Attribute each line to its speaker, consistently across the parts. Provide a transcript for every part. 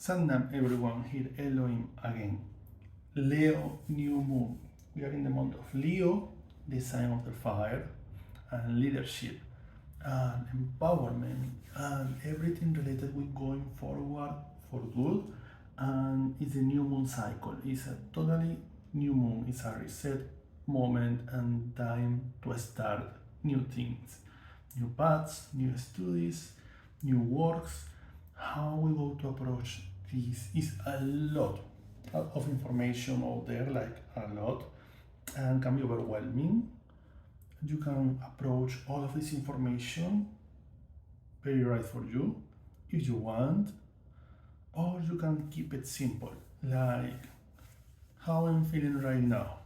Speaker 1: Sandam, everyone, here Elohim again. Leo, new moon. We are in the month of Leo, the sign of the fire, and leadership, and empowerment, and everything related with going forward for good. And it's a new moon cycle. It's a totally new moon. It's a reset moment and time to start new things, new paths, new studies, new works. How we go to approach this is a lot of information out there, like a lot, and can be overwhelming. You can approach all of this information very right for you if you want, or you can keep it simple, like how I'm feeling right now,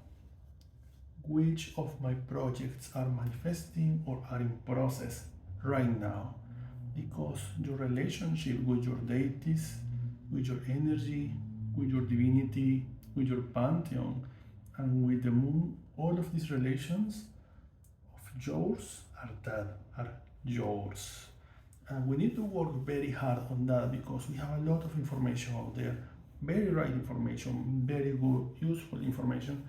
Speaker 1: which of my projects are manifesting or are in process right now, because your relationship with your deities, with your energy, with your divinity, with your pantheon, and with the moon, all of these relations of yours are yours. And we need to work very hard on that because we have a lot of information out there, very right information, very good, useful information,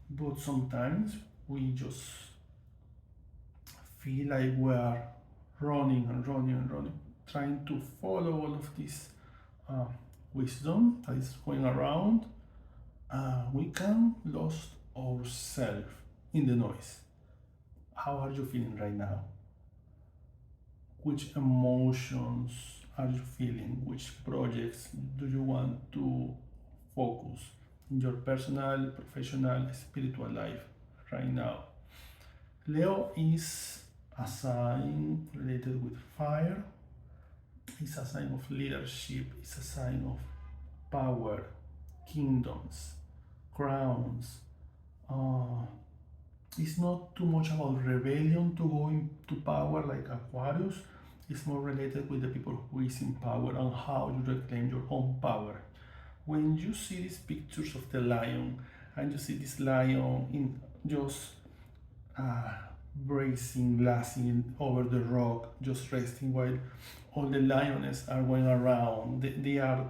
Speaker 1: but sometimes we just feel like we are running and running and running, trying to follow all of this uh, wisdom that is going around. We can lose ourselves in the noise. How are you feeling right now? Which emotions are you feeling? Which projects do you want to focus in your personal, professional, spiritual life right now? Leo is a sign related with fire. It's a sign of leadership. It's a sign of power, kingdoms, crowns. Uh, it's not too much about rebellion to go into power like Aquarius. It's more related with the people who is in power and how you reclaim your own power. When you see these pictures of the lion and you see this lion in just uh, bracing, glassing over the rock, just resting while all the lioness are going around. They are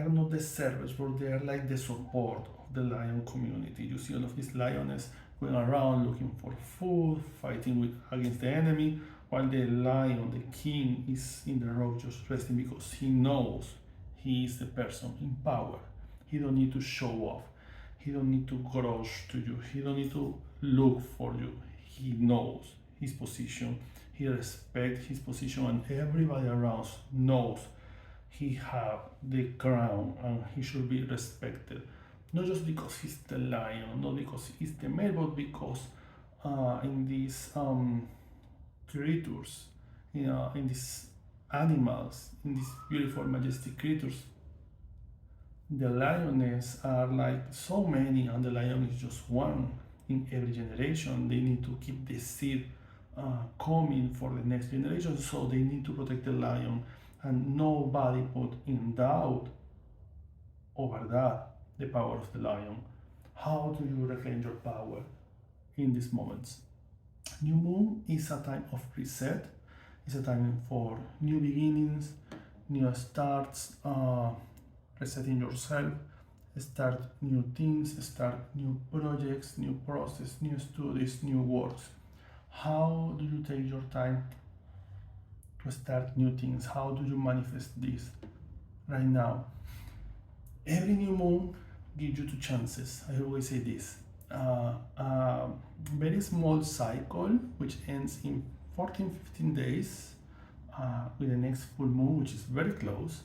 Speaker 1: not the servers, but they are like the support of the lion community. You see all of these lioness going around looking for food, fighting against the enemy, while the lion, the king, is in the rock just resting because he knows he is the person in power. He don't need to show off. He don't need to rush to you. He don't need to look for you. He knows his position. He respects his position, and everybody around knows he have the crown and he should be respected. Not just because he's the lion, not because he's the male, but because in these creatures, in these animals, in these beautiful, majestic creatures, the lioness are like so many, and the lion is just one in every generation. They need to keep the seed coming for the next generation, so they need to protect the lion, and nobody put in doubt over that the power of the lion. How do you reclaim your power in these moments? New moon is a time of reset. It's a time for new beginnings, new starts, resetting yourself, start new things, start new projects, new process, new studies, new works. How do you take your time to start new things? How do you manifest this right now? Every new moon gives you two chances. I always say this. A very small cycle, which ends in 14-15 days, with the next full moon, which is very close,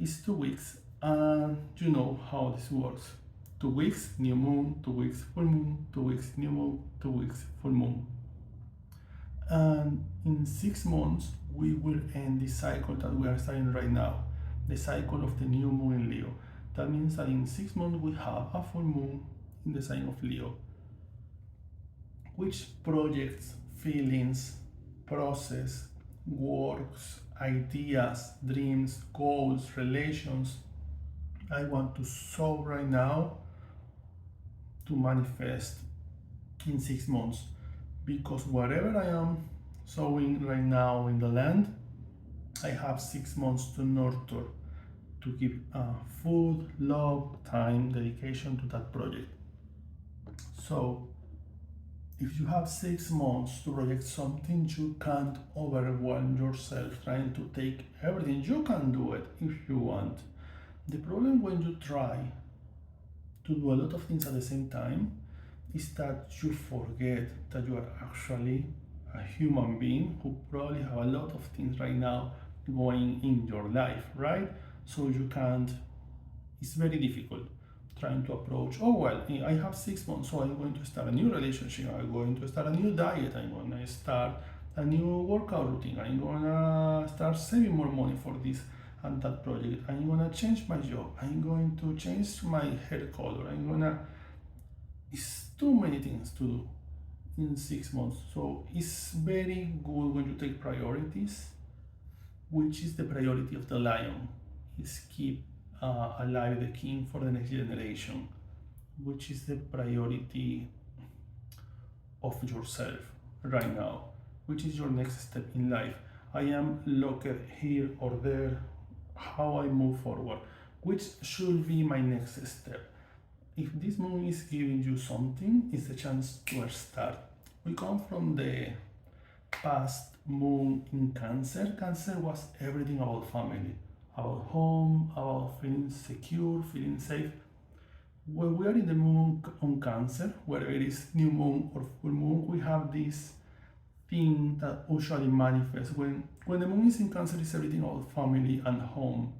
Speaker 1: is 2 weeks. And you know how this works. 2 weeks, new moon, 2 weeks, full moon, 2 weeks, new moon, 2 weeks, full moon. And in 6 months, we will end this cycle that we are starting right now, the cycle of the new moon in Leo. That means that in 6 months, we have a full moon in the sign of Leo. Which projects, feelings, process, works, ideas, dreams, goals, relations I want to sow right now to manifest in 6 months? Because whatever I am sowing right now in the land I have 6 months to nurture, to give food, love, time, dedication to that project. So if you have 6 months to project something, you can't overwhelm yourself trying to take everything. You can do it if you want. The problem when you try to do a lot of things at the same time is that you forget that you are actually a human being who probably have a lot of things right now going in your life, right? So you can't, it's very difficult trying to approach, oh well, I have 6 months, so I'm going to start a new relationship, I'm going to start a new diet, I'm going to start a new workout routine, I'm going to start saving more money for this and that project, I'm going to change my job, I'm going to change my hair color, I'm going to, it's too many things to do in 6 months. So it's very good when you take priorities, which is the priority of the lion, is keep alive the king for the next generation, which is the priority of yourself right now, which is your next step in life. I am locked here or there, how I move forward, which should be my next step. If this moon is giving you something, it's a chance to start. We come from the past moon in Cancer. Cancer was everything about family, about home, about feeling secure, feeling safe. When we are in the moon on Cancer, whether it is new moon or full moon, we have this thing that usually manifests. When the moon is in Cancer, it's everything about family and home.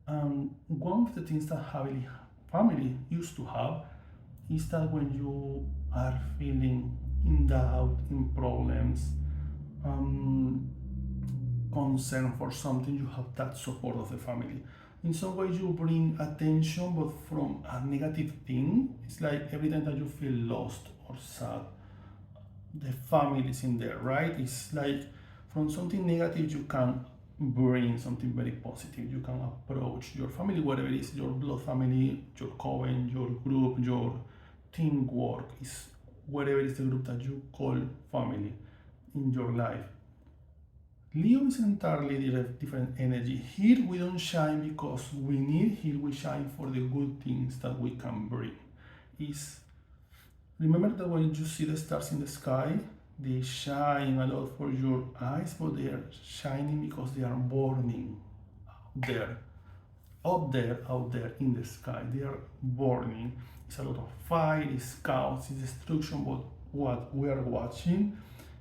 Speaker 1: One of the things that family used to have is that when you are feeling in doubt, in problems, concern for something, you have that support of the family. In some way, you bring attention, but from a negative thing. It's like every time that you feel lost or sad, the family is in there, right? It's like from something negative, you can bring something very positive. You can approach your family, whatever it is, your blood family, your coven, your group, your teamwork, is whatever is the group that you call family in your life. Leo is entirely different energy. Here we don't shine because we need, here we shine for the good things that we can bring. Is remember that when you see the stars in the sky, they shine a lot for your eyes, but they are shining because they are burning there, out there in the sky. They are burning. It's a lot of fire, it's chaos, it's destruction, but what we are watching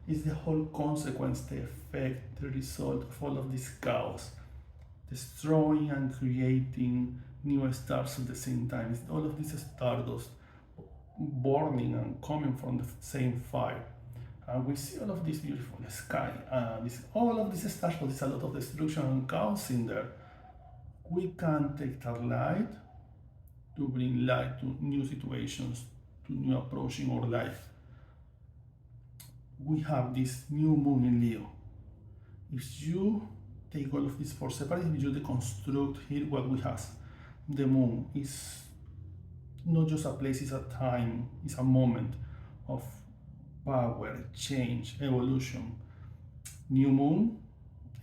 Speaker 1: is the whole consequence, the effect, the result of all of this chaos, destroying and creating new stars at the same time. It's all of this stardust burning and coming from the same fire. And we see all of this beautiful sky, all of this stars, but there's a lot of destruction and chaos in there. We can take that light to bring light to new situations, to new approaching our life. We have this new moon in Leo. If you take all of this for separate, if you deconstruct here what we have, the moon is not just a place, it's a time, it's a moment of power, change, evolution. New moon,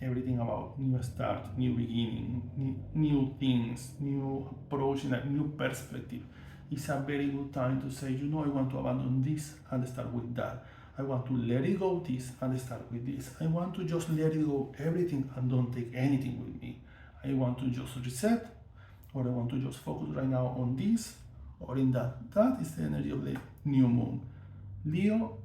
Speaker 1: everything about new start, new beginning, new things, new approach, and a new perspective. It's a very good time to say, you know, I want to abandon this and start with that. I want to let it go this and start with this. I want to just let it go everything and don't take anything with me. I want to just reset, or I want to just focus right now on this or in that. That is the energy of the new moon. Leo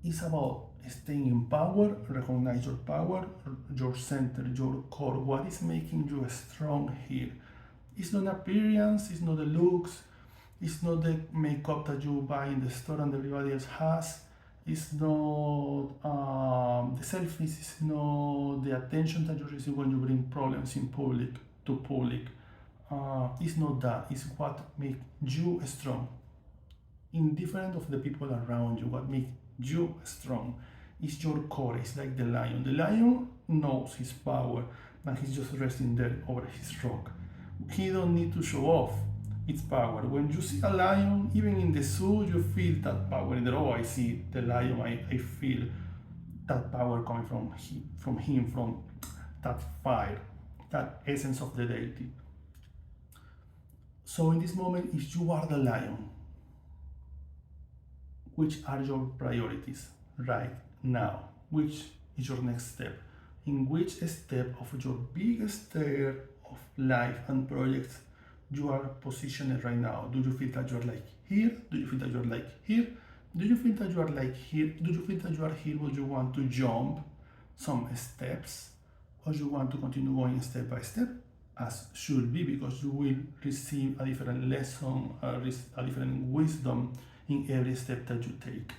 Speaker 1: is about staying in power, recognize your power, your center, your core. What is making you strong here? It's not appearance, it's not the looks, it's not the makeup that you buy in the store and everybody else has. It's not the selfies, it's not the attention that you receive when you bring problems in public to public. It's not that, it's what makes you strong. Indifferent of the people around you, what makes you strong is your core. It's like the lion. The lion knows his power and he's just resting there over his rock. He don't need to show off its power. When you see a lion, even in the zoo, you feel that power. In the oh, I see the lion, I feel that power coming from him, from that fire, that essence of the deity. So in this moment, if you are the lion, which are your priorities right now? Which is your next step? In which step of your big stair of life and projects you are positioned right now? Do you feel that you are like here? Do you feel that you are like here? Do you feel that you are like here? Do you feel that you are here but you want to jump some steps? Or you want to continue going step by step? As should be, because you will receive a different lesson, a different wisdom in every step that you take.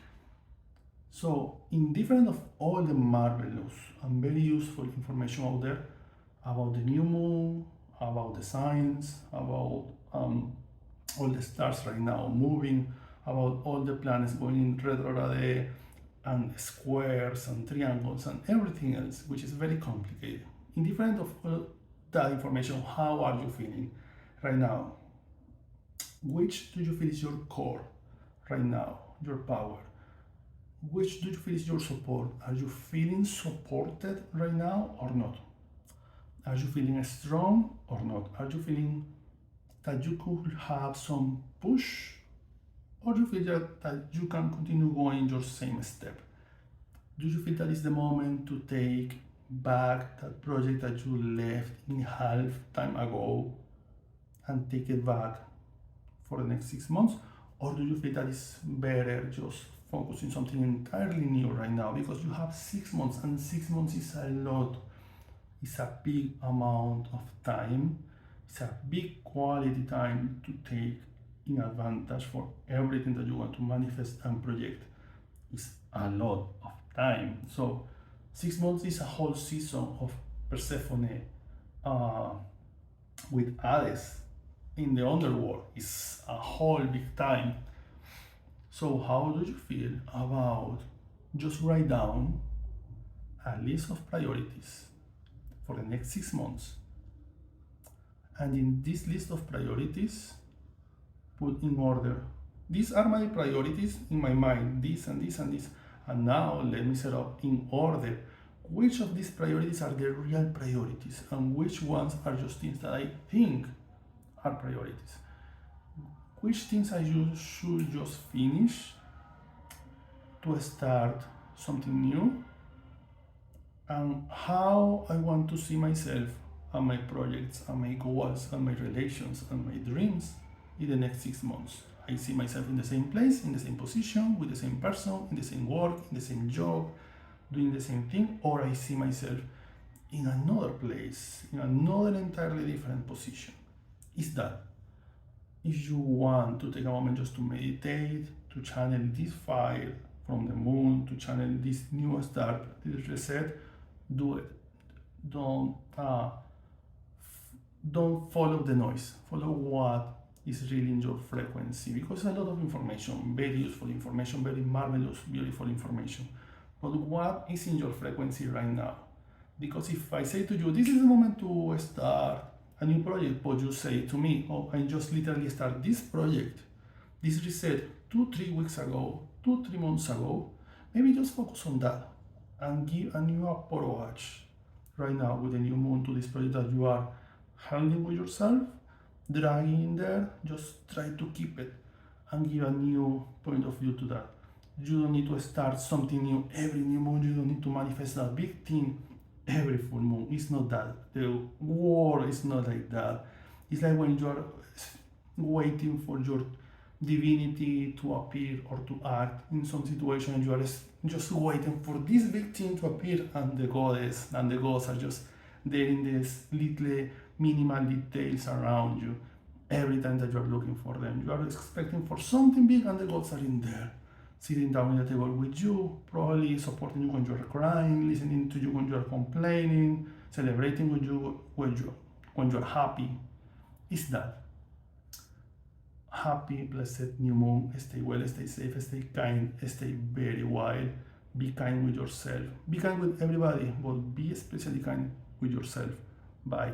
Speaker 1: So, indifferent of all the marvelous and very useful information out there about the new moon, about the signs, about all the stars right now moving, about all the planets going in retrograde, and squares and triangles and everything else, which is very complicated. Indifferent of all that information, how are you feeling right now? Which do you feel is your core right now, your power? Which do you feel is your support? Are you feeling supported right now or not? Are you feeling strong or not? Are you feeling that you could have some push? Or do you feel that you can continue going your same step? Do you feel that it's the moment to take back that project that you left in half time ago and take it back for the next 6 months? Or do you feel that it's better just focusing something entirely new right now, because you have 6 months, and 6 months is a lot, it's a big amount of time, it's a big quality time to take in advantage for everything that you want to manifest and project. It's a lot of time. So 6 months is a whole season of Persephone with Hades in the underworld. It's a whole big time. So how do you feel about just write down a list of priorities for the next 6 months, and in this list of priorities put in order, these are my priorities in my mind, this and this and this, and now let me set up in order which of these priorities are the real priorities and which ones are just things that I think are priorities. Which things I should just finish to start something new, and how I want to see myself and my projects and my goals and my relations and my dreams in the next 6 months. I see myself in the same place, in the same position, with the same person, in the same work, in the same job, doing the same thing, or I see myself in another place, in another entirely different position. Is that? If you want to take a moment just to meditate, to channel this fire from the moon, to channel this new start, this reset, do it. Don't follow the noise. Follow what is really in your frequency, because a lot of information, very useful information, very marvelous, beautiful information. But what is in your frequency right now? Because if I say to you, this is the moment to start a new project, but you say to me, oh, I just literally start this project, this reset 2-3 weeks ago, 2-3 months ago, maybe just focus on that and give a new approach right now with the new moon to this project that you are handling with yourself, dragging in there. Just try to keep it and give a new point of view to that. You don't need to start something new every new moon. You don't need to manifest a big thing every full moon. It's not that. The world is not like that. It's like when you are waiting for your divinity to appear or to act in some situation, and you are just waiting for this big thing to appear, and the goddess and the gods are just there in these little minimal details around you. Every time that you are looking for them, you are expecting for something big, and the gods are in there, sitting down at the table with you, probably supporting you when you are crying, listening to you when you are complaining, celebrating with you when you are happy. Is that happy, blessed new moon? Stay well, stay safe, stay kind, stay very wild. Be kind with yourself. Be kind with everybody, but be especially kind with yourself. Bye.